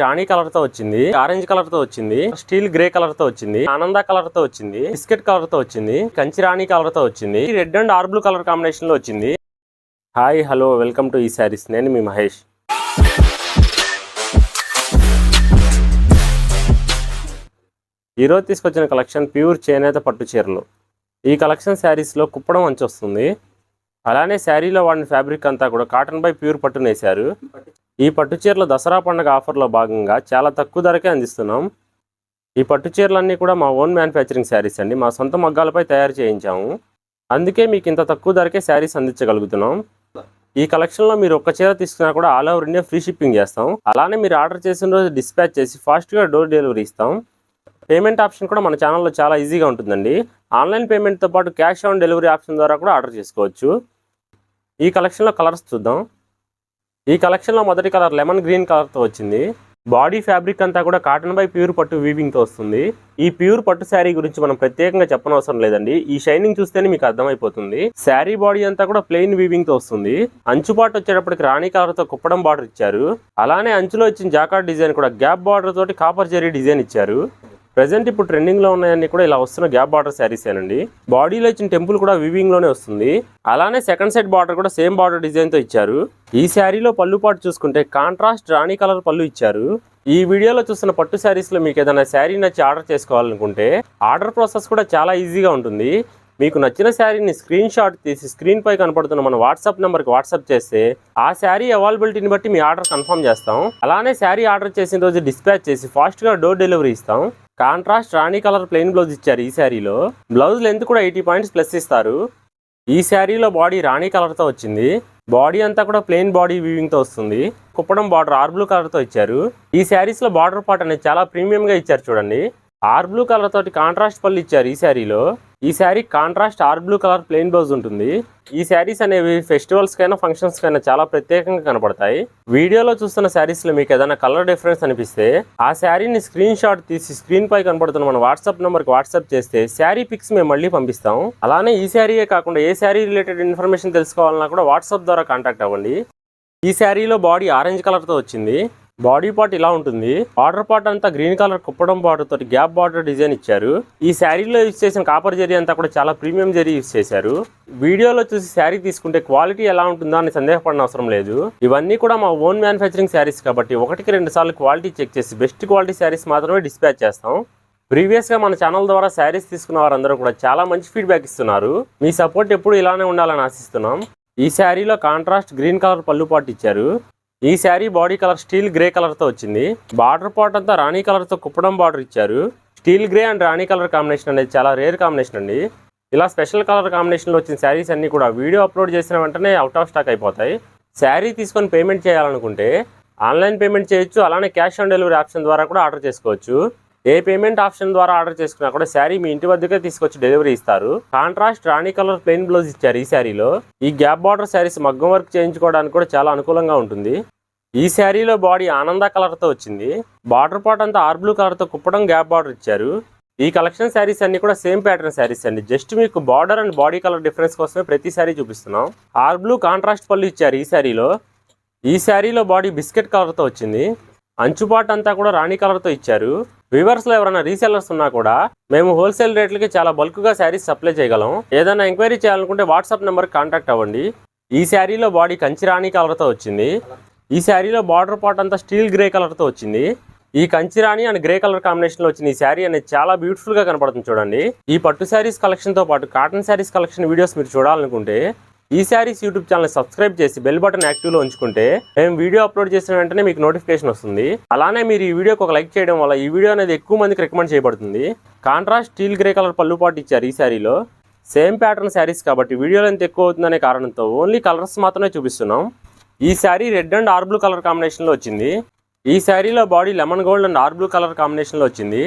రాణి colour తో వచ్చింది, orange colour తో వచ్చింది, స్టీల్ గ్రే కలర్ తో వచ్చింది, ఆనంద కలర్ తో వచ్చింది, బిస్కెట్ కలర్ తో వచ్చింది, కంచి రాణి కలర్ తో వచ్చింది, red and R blue colour combination లో వచ్చింది. హాయ్ హలో వెల్కమ్ టు ఈ శారీస్. నేను మీ మహేష్. ఈరోజు తీసుకొచ్చిన కలెక్షన్ ప్యూర్ చేనేత పట్టు చీరలు. ఈ కలెక్షన్ శారీస్లో కుప్పడం అంచు వస్తుంది. అలానే శారీలో వాడిన ఫ్యాబ్రిక్ అంతా కూడా కాటన్ బై ప్యూర్ పట్టును వేశారు. ఈ పట్టు చీరలు దసరా పండుగ ఆఫర్లో భాగంగా చాలా తక్కువ ధరకే అందిస్తున్నాం. ఈ పట్టు చీరలన్నీ కూడా మా ఓన్ మ్యానుఫ్యాక్చరింగ్ శారీస్ అండి. మా సొంత మగ్గాలపై తయారు చేయించాము. అందుకే మీకు ఇంత తక్కువ ధరకే శారీస్ అందించగలుగుతున్నాం. ఈ కలెక్షన్లో మీరు ఒక్క చీర తీసుకున్నా కూడా all over India free shipping చేస్తాం. అలానే మీరు ఆర్డర్ చేసిన రోజు డిస్పాచ్ చేసి ఫాస్ట్గా డోర్ డెలివరీ ఇస్తాం. పేమెంట్ ఆప్షన్ కూడా మన ఛానల్లో చాలా ఈజీగా ఉంటుందండి. ఆన్లైన్ పేమెంట్తో పాటు క్యాష్ ఆన్ డెలివరీ ఆప్షన్ ద్వారా కూడా ఆర్డర్ చేసుకోవచ్చు. ఈ కలెక్షన్లో కలర్స్ చూద్దాం. ఈ కలెక్షన్లో మొదటి కలర్ లెమన్ గ్రీన్ కలర్తో వచ్చింది. బాడీ ఫ్యాబ్రిక్ అంతా కూడా కాటన్ బై ప్యూర్ పట్టు వీవింగ్తో వస్తుంది. ఈ ప్యూర్ పట్టు శారీ గురించి మనం ప్రత్యేకంగా చెప్పనవసరం లేదండి. ఈ షైనింగ్ చూస్తేనే మీకు అర్థమైపోతుంది. శారీ బాడీ అంతా కూడా ప్లెయిన్ వీవింగ్తో వస్తుంది. అంచుపాటు వచ్చేటప్పటికి రాణి కలర్తో కుప్పడం బార్డర్ ఇచ్చారు. అలానే అంచులో ఇచ్చిన జాకార్డ్ డిజైన్ కూడా గ్యాప్ బార్డర్ తోటి కాపర్ జెరీ డిజైన్ ఇచ్చారు. ప్రెజెంట్ ఇప్పుడు ట్రెండింగ్లో ఉన్నాయన్నీ కూడా ఇలా వస్తున్న గ్యాప్ బార్డర్ శారీసేనండి. బాడీలో ఇచ్చిన టెంపుల్ కూడా వివింగ్లోనే వస్తుంది. అలానే సెకండ్ సైడ్ బార్డర్ కూడా సేమ్ బార్డర్ డిజైన్తో ఇచ్చారు. ఈ శారీలో పళ్ళు పాటు చూసుకుంటే కాంట్రాస్ట్ రాణి కలర్ పళ్ళు ఇచ్చారు. ఈ వీడియోలో చూస్తున్న పట్టు శారీస్లో మీకు ఏదైనా శారీ నచ్చి ఆర్డర్ చేసుకోవాలనుకుంటే ఆర్డర్ ప్రాసెస్ కూడా చాలా ఈజీగా ఉంటుంది. మీకు నచ్చిన శారీని స్క్రీన్ షాట్ తీసి స్క్రీన్ పై కనపడుతున్న మన వాట్సాప్ నెంబర్కి వాట్సాప్ చేస్తే ఆ శారీ అవైలబిలిటీని బట్టి మీ ఆర్డర్ కన్ఫర్మ్ చేస్తాం. అలానే శారీ ఆర్డర్ చేసిన రోజు డిస్పాచ్ చేసి ఫాస్ట్గా డోర్ డెలివరీ ఇస్తాం. కాంట్రాస్ట్ రాణి కలర్ ప్లెయిన్ బ్లౌజ్ ఇచ్చారు. ఈ శారీలో బ్లౌజ్ లెంత్ కూడా 80 పాయింట్స్ ప్లస్ ఇస్తారు. ఈ శారీలో బాడీ రాణి కలర్తో వచ్చింది. బాడీ అంతా కూడా ప్లెయిన్ బాడీ వీవింగ్తో వస్తుంది. కుప్పడం బార్డర్ ఆర్ బ్లూ కలర్తో ఇచ్చారు. ఈ శారీస్లో బార్డర్ పార్ట్ అనేది చాలా ప్రీమియంగా ఇచ్చారు చూడండి. ఆర్ బ్లూ కలర్ తోటి కాంట్రాస్ట్ పళ్ళు ఇచ్చారు. ఈ శారీలో ఈ sari contrast R blue colour plain blouse ఉంటుంది. ఈ శారీస్ అనేవి ఫెస్టివల్స్ కైనా ఫంక్షన్స్ కైనా చాలా ప్రత్యేకంగా కనపడతాయి. వీడియోలో చూస్తున్న శారీస్ లో మీకు ఏదైనా కలర్ డిఫరెన్స్ అనిపిస్తే ఆ శారీని స్క్రీన్ షాట్ తీసి స్క్రీన్ పై కనపడుతున్న మన వాట్సాప్ నెంబర్కి వాట్సాప్ చేస్తే శారీ పిక్స్ మేము మళ్ళీ పంపిస్తాం. అలానే ఈ శారీయే కాకుండా ఏ శారీ రిలేటెడ్ ఇన్ఫర్మేషన్ తెలుసుకోవాలన్నా కూడా వాట్సాప్ ద్వారా కాంటాక్ట్ అవ్వండి. ఈ శారీలో బాడీ ఆరెంజ్ కలర్తో వచ్చింది. బాడీ పార్ట్ ఇలా ఉంటుంది. బార్డర్ పార్ట్ అంతా గ్రీన్ కలర్ కుప్పడం బార్డర్ తోటి గ్యాప్ బార్డర్ డిజైన్ ఇచ్చారు. ఈ శారీలో యూజ్ చేసిన కాపర్ జరీ అంతా కూడా చాలా ప్రీమియం జరీ యూజ్ చేశారు. వీడియోలో చూసి శారీ తీసుకుంటే క్వాలిటీ ఎలా ఉంటుందో అని సందేహపడిన అవసరం లేదు. ఇవన్నీ కూడా మా ఓన్ మ్యానుఫ్యాక్చరింగ్ శారీస్ కాబట్టి 1-2 సార్లు క్వాలిటీ చెక్ చేసి బెస్ట్ క్వాలిటీ శారీస్ మాత్రమే డిస్పాచ్ చేస్తాం. ప్రీవియస్గా మన ఛానల్ ద్వారా శారీస్ తీసుకున్న వారందరూ కూడా చాలా మంచి ఫీడ్బ్యాక్ ఇస్తున్నారు. మీ సపోర్ట్ ఎప్పుడు ఇలానే ఉండాలని ఆశిస్తున్నాం. ఈ శారీలో కాంట్రాస్ట్ గ్రీన్ కలర్ పళ్ళు పాటు ఇచ్చారు. ఈ sari body colour steel grey కలర్తో వచ్చింది. బార్డర్ పార్ట్ అంతా రాణి కలర్తో కుప్పడం బార్డర్ ఇచ్చారు. స్టీల్ గ్రే అండ్ రాణి కలర్ కాంబినేషన్ అనేది చాలా రేర్ కాంబినేషన్ అండి. ఇలా స్పెషల్ కలర్ కాంబినేషన్లో వచ్చిన శారీస్ అన్నీ కూడా వీడియో అప్లోడ్ చేసిన వెంటనే అవుట్ ఆఫ్ స్టాక్ అయిపోతాయి. శారీ తీసుకొని పేమెంట్ చేయాలనుకుంటే ఆన్లైన్ పేమెంట్ చేయొచ్చు. అలానే క్యాష్ ఆన్ డెలివరీ ఆప్షన్ ద్వారా కూడా ఆర్డర్ చేసుకోవచ్చు. ఏ పేమెంట్ ఆప్షన్ ద్వారా ఆర్డర్ చేసుకున్నా కూడా శారీ మీ ఇంటి వద్దకే తీసుకొచ్చి డెలివరీ ఇస్తారు. కాంట్రాస్ట్ రాణి కలర్ ప్లెయిన్ బ్లౌజ్ ఇచ్చారు. ఈ శారీలో ఈ గ్యాప్ బార్డర్ శారీస్ మగ్గం వర్క్ చేయించుకోవడానికి కూడా చాలా అనుకూలంగా ఉంటుంది. ఈ శారీలో బాడీ ఆనంద కలర్తో వచ్చింది. బార్డర్ పార్ట్ అంతా ఆర్ బ్లూ కలర్తో కుప్పడం గ్యాప్ బార్డర్ ఇచ్చారు. ఈ కలెక్షన్ శారీస్ అన్ని కూడా సేమ్ ప్యాటర్న్ శారీస్ అండి. జస్ట్ మీకు border and body colour difference కోసమే ప్రతి శారీ చూపిస్తున్నాం. ఆర్ బ్లూ కాంట్రాస్ట్ పళ్ళు ఇచ్చారు. ఈ శారీలో బాడీ బిస్కెట్ కలర్తో వచ్చింది. అంచుపాటు అంతా కూడా రాణి కలర్తో ఇచ్చారు. వ్యూవర్స్లో ఎవరైనా రీసెల్లర్స్ ఉన్నా కూడా మేము హోల్సేల్ రేట్లకి చాలా బల్క్గా శారీస్ సప్లై చేయగలం. ఏదైనా ఎంక్వైరీ చేయాలనుకుంటే వాట్సాప్ నెంబర్కి కాంటాక్ట్ అవ్వండి. ఈ శారీలో బాడీ కంచి రాణి కలర్తో వచ్చింది. ఈ శారీలో బార్డర్ పార్ట్ అంతా స్టీల్ గ్రే కలర్తో వచ్చింది. ఈ కంచి రాణి అండ్ గ్రే కలర్ కాంబినేషన్లో వచ్చిన ఈ శారీ అనేది చాలా బ్యూటిఫుల్గా కనపడుతుంది చూడండి. ఈ పట్టు శారీస్ కలెక్షన్తో పాటు కాటన్ శారీస్ కలెక్షన్ వీడియోస్ మీరు చూడాలనుకుంటే ఈ శారీస్ యూట్యూబ్ ఛానల్ సబ్స్క్రైబ్ చేసి బెల్ బటన్ యాక్టివ్లో ఉంచుకుంటే మేము వీడియో అప్లోడ్ చేసిన వెంటనే మీకు నోటిఫికేషన్ వస్తుంది. అలానే మీరు ఈ వీడియోకి ఒక లైక్ చేయడం వల్ల ఈ వీడియో అనేది ఎక్కువ మందికి రికమెండ్ చేయబడుతుంది. కాంట్రాస్ట్ స్టీల్ గ్రే కలర్ పళ్ళు పాటు ఇచ్చారు. ఈ శారీలో సేమ్ ప్యాటర్న్ శారీస్ కాబట్టి వీడియో లెంత్ ఎక్కువ అవుతుందనే కారణంతో ఓన్లీ కలర్స్ మాత్రమే చూపిస్తున్నాం. ఈ sari red and R blue colour కాంబినేషన్లో వచ్చింది. ఈ శారీలో body lemon gold and R blue colour కాంబినేషన్లో వచ్చింది.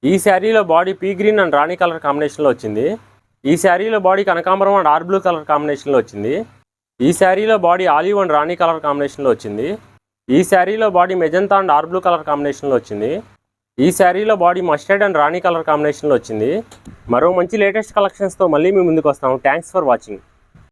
ఈ శారీలో బాడీ పీ గ్రీన్ అండ్ రాణి కలర్ కాంబినేషన్లో వచ్చింది. ఈ శారీలో బాడీ కనకాంబరం అండ్ ఆర్ బ్లూ కలర్ కాంబినేషన్లో వచ్చింది. ఈ శారీలో బాడీ ఆలివ్ అండ్ రాణి కలర్ కాంబినేషన్లో వచ్చింది. ఈ శారీలో body magenta and R blue colour కాంబినేషన్లో వచ్చింది. ఈ శారీలో బాడీ మస్టర్డ్ అండ్ రాణి కలర్ కాంబినేషన్లో వచ్చింది. మరో మంచి లేటెస్ట్ కలెక్షన్స్తో మళ్ళీ మీ ముందుకు వస్తాము. Thanks for watching.